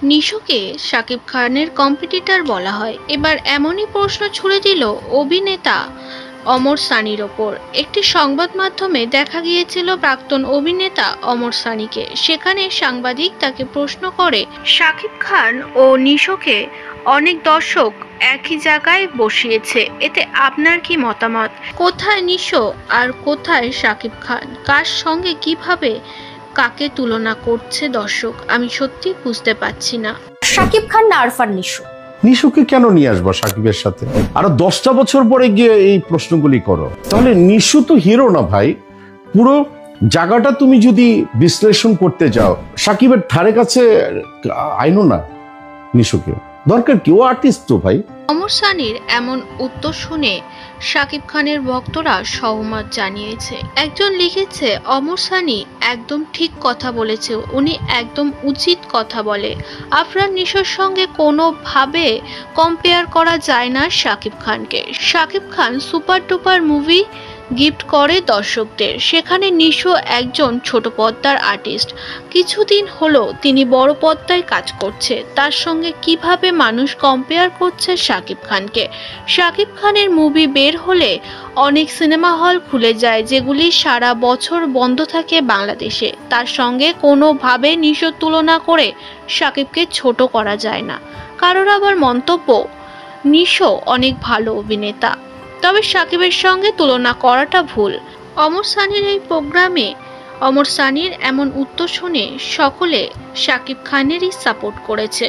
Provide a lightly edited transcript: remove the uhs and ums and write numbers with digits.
নিশোকে শাকিব খানের কম্পিটিটর বলা হয়। এবার এমনই প্রশ্ন ছুড়ে দিল অভিনেতা অমর সানির ওপর। একটি সংবাদ মাধ্যমে দেখা গিয়েছিল প্রাক্তন অভিনেতা অমর সানিকে। সেখানে সাংবাদিক তাকে প্রশ্ন করে, শাকিব খান ও নিশোকে অনেক দর্শক একই জায়গায় বসিয়েছে, এতে আপনার কি মতামত? কোথায় নিশো আর কোথায় শাকিব খান? কার সঙ্গে কিভাবে কাকে তুলনা করছে দর্শক, আমি সত্যি বুঝতে পারছি না। শাকিব খান না আরফান নিশো? নিশুকে কেন নিয়ে আসবো শাকিবের সাথে? আরো 10টা বছর পরে গিয়ে এই প্রশ্নগুলি করো। তাহলে নিশু তো হিরো না ভাই। পুরো জায়গাটা তুমি যদি বিশ্লেষণ করতে যাও, শাকিবের ধারে কাছে আইনো না নিশুকে। দরকার কি? ও আর্টিস্ট তো ভাই। অমর সানির এমন উত্তর শুনে শাকিব খানের ভক্তরা সহমত জানিয়েছে। একজন লিখেছে, অমর সানি একদম ঠিক কথা বলেছে, উনি একদম উচিত কথা বলে। আফরান নিশোর সঙ্গে কোনোভাবে কম্পেয়ার করা যায় না শাকিব খানকে। Shakib Khan super duper movie gift করে দর্শকদের, সেখানে নিশো একজন ছোট পর্দার আর্টিস্ট। কিছুদিন হলো তিনি বড় পর্দায় কাজ করছে, তার সঙ্গে কিভাবে মানুষ কম্পেয়ার করছে শাকিব খানকে? শাকিব খানের মুভি বের হলে অনেক সিনেমা হল খুলে যায়, যেগুলি সারা বছর বন্ধ থাকে বাংলাদেশে। তার সঙ্গে কোনোভাবে নিশোর তুলনা করে শাকিবকে ছোট করা যায় না। কারোর আবার মন্তব্য, নিশো অনেক ভালো অভিনেতা, তবে শাকিবের সঙ্গে তুলনা করাটা ভুল। অমর সানির এই প্রোগ্রামে অমর সানির এমন উত্তর শুনে সকলে শাকিব খানেরই সাপোর্ট করেছে।